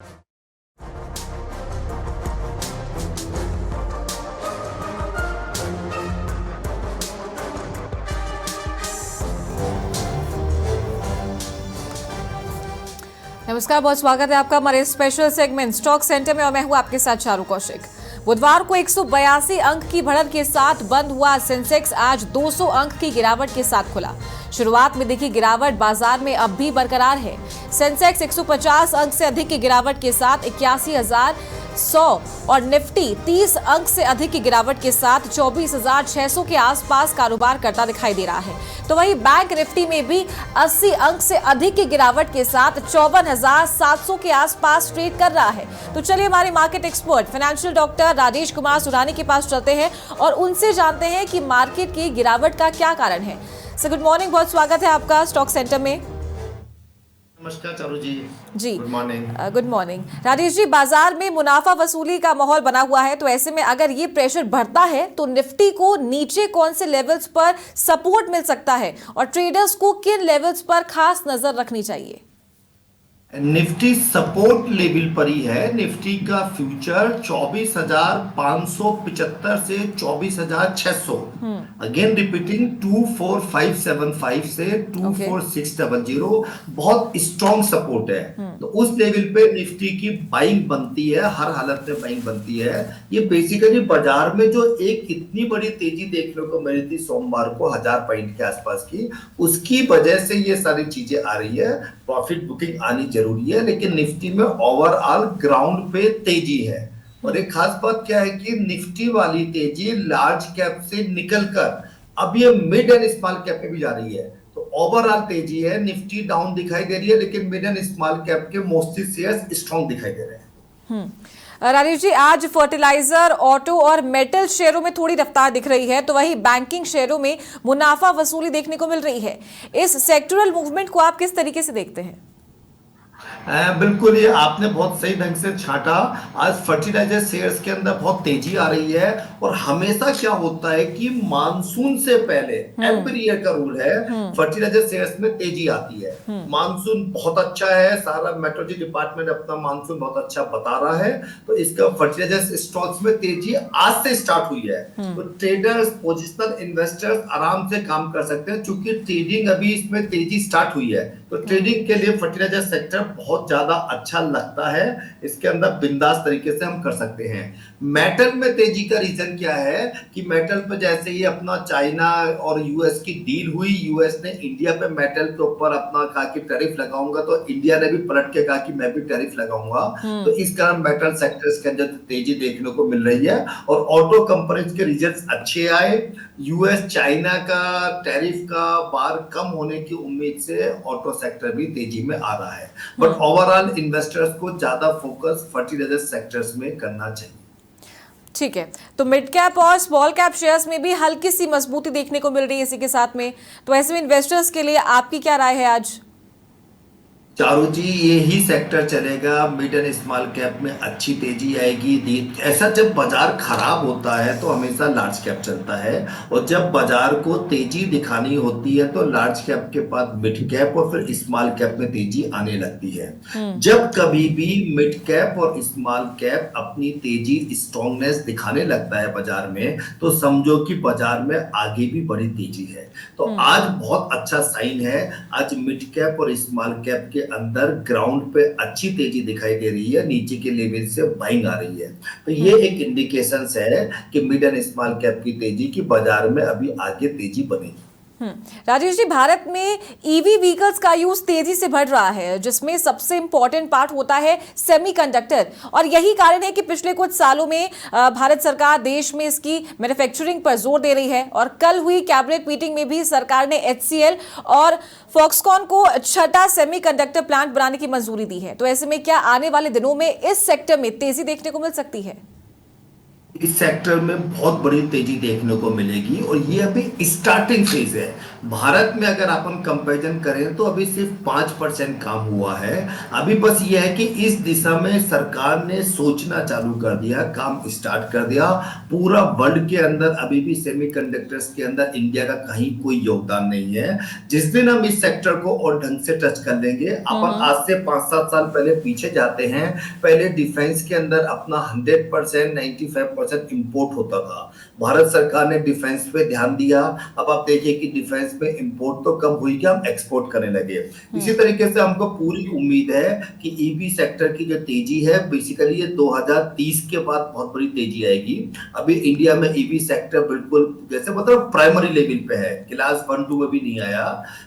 नमस्कार, बहुत स्वागत है आपका हमारे स्पेशल सेगमेंट स्टॉक सेंटर में और मैं हूं आपके साथ चारू कौशिक। बुधवार को 182 अंक की बढ़त के साथ बंद हुआ सेंसेक्स आज 200 अंक की गिरावट के साथ खुला। शुरुआत में दिखी गिरावट बाजार में अब भी बरकरार है। सेंसेक्स 150 अंक से अधिक की गिरावट के साथ 81,100 और निफ्टी 30 अंक से अधिक की गिरावट के साथ 24,600 के आसपास कारोबार करता दिखाई दे रहा है। तो वहीं बैंक निफ्टी में भी 80 अंक से अधिक की गिरावट के साथ 54,700 के आसपास ट्रेड कर रहा है। तो चलिए हमारे market expert financial doctor Rajesh Kumar Surani के पास चलते हैं और उनसे जानते हैं कि मार्केट की गिरावट का क्या कारण है। सो गुड मॉर्निंग, बहुत स्वागत है आपका स्टॉक सेंटर में। नमस्कार Charu ji. Good morning. Good morning Rajesh ji. बाजार में मुनाफा वसूली का माहौल बना हुआ है, तो ऐसे में अगर ये प्रेशर बढ़ता है तो निफ्टी को नीचे कौन से लेवल्स पर सपोर्ट मिल सकता है और ट्रेडर्स को किन लेवल्स पर खास नजर रखनी चाहिए? निफ्टी सपोर्ट लेवल पर ही है। निफ्टी का फ्यूचर 24,575 से 24,600, अगेन रिपीटिंग 24,575 से 24,600 बहुत स्ट्रॉन्ग सपोर्ट है। तो उस लेवल पे निफ्टी की बाइंग बनती है, हर हालत में बाइंग बनती है। ये बेसिकली बाजार में जो एक इतनी बड़ी तेजी देखने को मिली थी सोमवार को 1000 पॉइंट के आसपास की, उसकी वजह से ये सारी चीजें आ रही है। प्रॉफिट बुकिंग आनी जरूरी है, लेकिन निफ्टी में ओवरऑल ग्राउंड पे तेजी है। और एक खास बात क्या है कि निफ्टी वाली तेजी लार्ज कैप से निकलकर अब ये मिड एंड स्मॉल कैप में भी जा रही है। तो ओवरऑल तेजी है। निफ्टी डाउन दिखाई दे रही है, लेकिन मिड एंड स्मॉल कैप के मोस्टली शेयर्स स्ट्रॉन्ग दिखाई दे रहे हैं। राजेश जी, आज फर्टिलाइजर, ऑटो और मेटल शेयरों में थोड़ी रफ्तार दिख रही है, तो वही बैंकिंग शेयरों में मुनाफा वसूली देखने को मिल रही है। इस सेक्टरल मूवमेंट को आप किस तरीके से देखते हैं? बिल्कुल, ये आपने बहुत सही ढंग से छाटा। आज फर्टिलाइजर शेयर्स के अंदर बहुत तेजी आ रही है। और हमेशा क्या होता है कि मानसून से पहले एवरी ईयर का रूल है, फर्टिलाइजर शेयर्स में तेजी आती है। मानसून बहुत अच्छा है, सारा मेट्रोलॉजी डिपार्टमेंट अपना मानसून बहुत अच्छा बता रहा है, तो इसका फर्टिलाइजर स्टॉक्स में तेजी आज से स्टार्ट हुई है। तो ट्रेडर्स, पोजिशनल इन्वेस्टर्स आराम से काम कर सकते हैं, क्योंकि ट्रेडिंग अभी इसमें तेजी स्टार्ट हुई है। तो ट्रेडिंग के लिए फर्टिलाइजर सेक्टर बहुत ज्यादा अच्छा लगता है। इसके अंदर बिंदास तरीके से हम कर सकते हैं। मेटल में तेजी का रीजन क्या है कि मेटल पे जैसे ही अपना चाइना और यूएस की डील हुई, यूएस ने इंडिया पे मेटल के ऊपर अपना कहा कि टैरिफ लगाऊंगा, तो इंडिया ने भी पलट के कहा कि मैं भी टैरिफ लगाऊंगा। तो इस कारण मेटल सेक्टर्स के अंदर तेजी देखने को मिल रही है। और ऑटो कंपनीज के रिजल्ट्स अच्छे आए। यूएस चाइना का टैरिफ का बार कम होने की उम्मीद से ऑटो सेक्टर भी तेजी में आ रहा है। बट ओवरऑल इन्वेस्टर्स को ज्यादा फोकस फर्टिलाइजर सेक्टर्स में करना चाहिए। ठीक है, तो मिड कैप और स्मॉल कैप शेयर्स में भी हल्की सी मजबूती देखने को मिल रही है इसी के साथ में। तो ऐसे में इन्वेस्टर्स के लिए आपकी क्या राय है आज? चारू जी, यही सेक्टर चलेगा। मिड एंड स्मॉल कैप में अच्छी तेजी आएगी। ऐसा जब बाजार खराब होता है तो हमेशा लार्ज कैप चलता है, और जब बाजार को तेजी दिखानी होती है तो लार्ज कैप के बाद मिड कैप और फिर स्मॉल कैप में तेजी आने लगती है। जब कभी भी मिड कैप और स्मॉल कैप अपनी तेजी, स्ट्रॉन्गनेस दिखाने लगता है बाजार में, तो समझो कि बाजार में आगे भी बड़ी तेजी है। तो आज बहुत अच्छा साइन है। आज मिड कैप और स्मॉल कैप के अंदर ग्राउंड पे अच्छी तेजी दिखाई दे रही है, नीचे के लेवल से बाइंग आ रही है। तो ये एक इंडिकेशन है कि मिड एंड स्मॉल कैप की तेजी की बाजार में अभी आगे तेजी बनेगी। राजेश जी, भारत में ईवी व्हीकल्स का यूज तेजी से बढ़ रहा है, जिसमें सबसे इंपॉर्टेंट पार्ट होता है सेमीकंडक्टर, और यही कारण है कि पिछले कुछ सालों में भारत सरकार देश में इसकी मैन्युफैक्चरिंग पर जोर दे रही है। और कल हुई कैबिनेट मीटिंग में भी सरकार ने HCL और फॉक्सकॉन को छठा सेमीकंडक्टर प्लांट बनाने की मंजूरी दी है। तो ऐसे में क्या आने वाले दिनों में इस सेक्टर में तेजी देखने को मिल सकती है? इस सेक्टर में बहुत बड़ी तेजी देखने को मिलेगी, और ये अभी स्टार्टिंग फेज है। भारत में अगर अपन कंपैरिजन करें तो अभी सिर्फ 5% काम हुआ है। अभी बस ये है कि इस दिशा में सरकार ने सोचना चालू कर दिया, काम स्टार्ट कर दिया। पूरा वर्ल्ड के अंदर अभी भी सेमीकंडक्टर्स के अंदर इंडिया का कहीं कोई योगदान नहीं है। जिस दिन हम इस सेक्टर को और ढंग से टच कर लेंगे, अपन आज से 5-7 साल पहले पीछे जाते हैं। पहले डिफेंस के अंदर अपना 100% 95% इंपोर्ट होता था। भारत सरकार ने डिफेंस पे ध्यान दिया। अब आप देखिए कि डिफेंस में इंपोर्ट तो कम हुई, क्या हम एक्सपोर्ट करने लगे। इसी तरीके से हमको पूरी उम्मीद है कि ईवी सेक्टर की जो तेजी है, बेसिकली ये 2030 के बाद बहुत बड़ी तेजी आएगी। अभी इंडिया में ईवी सेक्टर बिल्कुल जैसे मतलब प्राइमरी लेवल पे है, क्लास 1-2 में भी नहीं आया।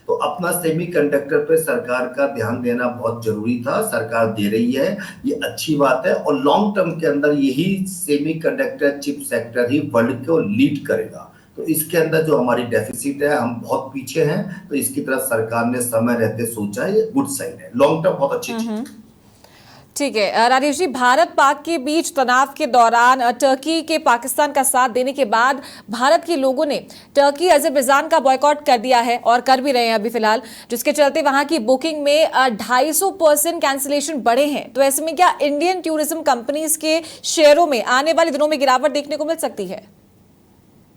तो अपना सेमीकंडक्टर पे सरकार का ध्यान देना बहुत जरूरी था, सरकार दे रही है, ये अच्छी बात है। और लॉन्ग टर्म के अंदर यही सेमीकंडक्टर चिप सेक्टर ही वर्ल्ड को लीड करेगा। तो इसके अंदर जो हमारी डेफिसिट है, हम बहुत पीछे हैं, तो इसकी तरफ सरकार ने समय रहते सोचा है, ये गुड साइन है, लॉन्ग टर्म बहुत अच्छी चीज है। ठीक है राजेश जी, भारत पाक के बीच तनाव के दौरान टर्की के पाकिस्तान का साथ देने के बाद भारत के लोगों ने टर्की अजरबैजान का बॉयकॉट कर दिया है और कर भी रहे हैं अभी फिलहाल, जिसके चलते वहां की बुकिंग में 250% कैंसिलेशन बढ़े हैं। तो ऐसे में क्या इंडियन टूरिज्म कंपनीज के शेयरों में आने वाले दिनों में गिरावट देखने को मिल सकती है?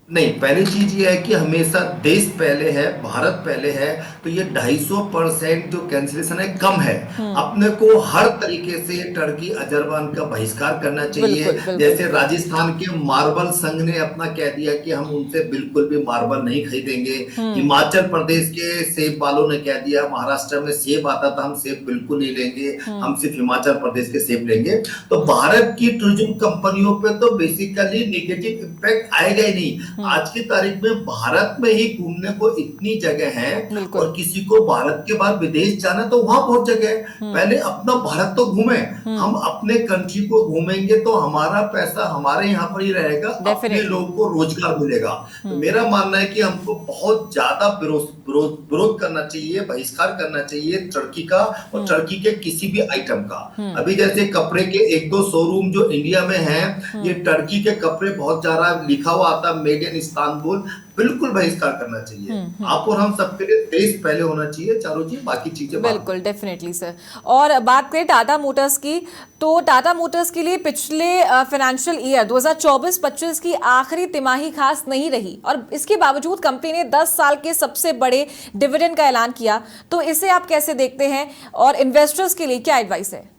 नहीं, पहली चीज ये है कि हमेशा देश पहले है, भारत पहले है। तो ये 250% जो कैंसिलेशन है कम है। अपने को हर तरीके से टर्की अजरबैजान का बहिष्कार करना चाहिए। बिल्कुल। जैसे राजस्थान के मार्बल संघ ने अपना कह दिया कि हम उनसे बिल्कुल भी मार्बल नहीं खरीदेंगे। हिमाचल प्रदेश के सेब वालों ने कह दिया, महाराष्ट्र में सेब आता था, हम सेब बिल्कुल नहीं लेंगे, हम सिर्फ हिमाचल प्रदेश के सेब लेंगे। तो भारत की टूरिज्म कंपनियों पे तो बेसिकली नेगेटिव इंपैक्ट आएगा ही नहीं। आज की तारीख में भारत में ही घूमने को इतनी जगह है, और किसी को भारत के बाद विदेश जाना तो वहां बहुत जगह है। पहले अपना भारत तो घूमे, हम अपने कंट्री को घूमेंगे तो हमारा पैसा हमारे यहाँ पर ही रहेगा, अपने लोगों को रोजगार मिलेगा। तो मेरा मानना है कि हमको बहुत ज्यादा विरोध करना चाहिए, बहिष्कार करना चाहिए टर्की का, और टर्की के किसी भी आइटम का। अभी जैसे कपड़े के 1-2 शोरूम जो इंडिया में है, ये टर्की के कपड़े बहुत ज्यादा लिखा हुआ आता, मेड इन इस्तांबुल, बिल्कुल बहिष्कार करना चाहिए। आप और हम सबके लिए देश पहले होना चाहिए, चारों चीज बाकी चीजें बिल्कुल डेफिनेटली सर। और बात करें टाटा मोटर्स की, तो टाटा मोटर्स के लिए पिछले फाइनेंशियल ईयर 2024-25 की आखिरी तिमाही खास नहीं रही, और इसके बावजूद कंपनी ने 10 साल के सबसे बड़े डिविडेंड का ऐलान किया। तो इसे आप कैसे देखते हैं, और इन्वेस्टर्स के लिए क्या एडवाइस है?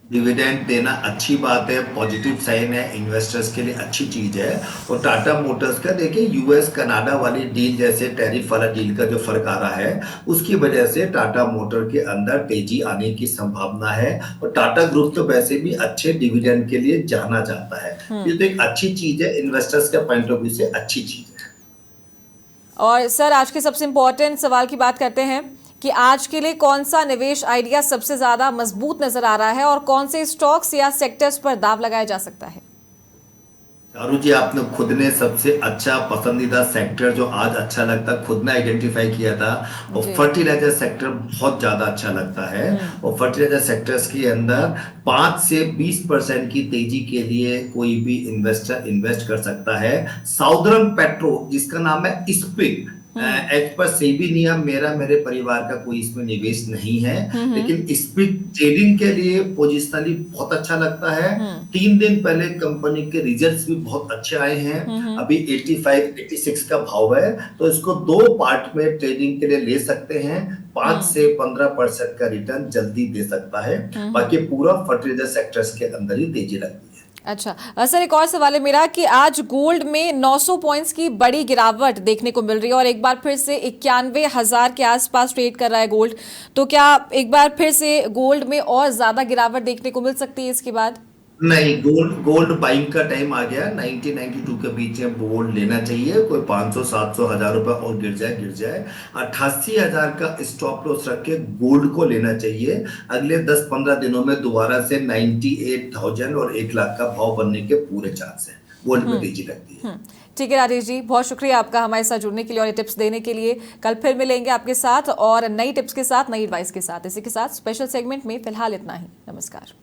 डिविडेंड देना अच्छी बात है, पॉजिटिव साइन है, इन्वेस्टर्स के लिए अच्छी चीज है। और टाटा मोटर्स का देखिए, यूएस कनाडा वाली डील जैसे टैरिफ वाला डील का जो फर्क आ रहा है, उसकी वजह से टाटा मोटर के अंदर तेजी आने की संभावना है। और टाटा ग्रुप तो वैसे भी अच्छे डिविडेंड के लिए जाना जाता है। ये तो एक अच्छी चीज है, इन्वेस्टर्स के पॉइंट ऑफ व्यू से अच्छी चीज है। और सर, आज के सबसे इंपॉर्टेंट सवाल की बात करते हैं कि आज के लिए कौन सा निवेश आइडिया सबसे ज्यादा मजबूत नजर आ रहा है, और कौन से स्टॉक्स या सेक्टर्स पर दाव लगाया जा सकता है? चारू जी, आपने खुद ने सबसे अच्छा पसंदीदा सेक्टर जो आज अच्छा लगता खुद ने आइडेंटिफाई किया था, और फर्टिलाइजर सेक्टर बहुत ज्यादा अच्छा लगता है। और फर्टिलाइजर सेक्टर्स के अंदर 5 से 20% की तेजी के लिए कोई भी इन्वेस्टर इन्वेस्ट कर सकता है। साउदर्न पेट्रो, जिसका नाम है स्पिक, एज पर सेबी नियम मेरे परिवार का कोई इसमें निवेश नहीं है, लेकिन स्पिक ट्रेडिंग के लिए पोजिशनली बहुत अच्छा लगता है। 3 दिन पहले कंपनी के रिजल्ट्स भी बहुत अच्छे आए हैं। अभी 85-86 का भाव है, तो इसको 2 पार्ट में ट्रेडिंग के लिए ले सकते हैं। 5 से 15% का रिटर्न जल्दी दे सकता है। बाकी पूरा फर्टिलाइजर सेक्टर्स के अंदर ही तेजी लगती है। अच्छा सर, एक और सवाल है मेरा कि आज गोल्ड में 900 पॉइंट्स की बड़ी गिरावट देखने को मिल रही है, और एक बार फिर से 91,000 के आसपास ट्रेड कर रहा है गोल्ड। तो क्या एक बार फिर से गोल्ड में और ज्यादा गिरावट देखने को मिल सकती है इसके बाद? नहीं, गोल्ड बाइंग का टाइम आ गया। 90-92 के बीच में गोल्ड लेना चाहिए। कोई 500-700 हजार रुपए और गिर जाए 88,000 का स्टॉप लॉस रख के गोल्ड को लेना चाहिए। अगले 10-15 दिनों में दोबारा से 98,000 और 1 लाख का भाव बनने के पूरे चांस है। गोल्ड में तेजी लगती है। ठीक है राजेश जी, बहुत शुक्रिया आपका हमारे साथ जुड़ने के लिए और ये टिप्स देने के लिए। कल फिर मिलेंगे आपके साथ और नई टिप्स के साथ, नई एडवाइस के साथ। इसी के साथ स्पेशल सेगमेंट में फिलहाल इतना ही। नमस्कार।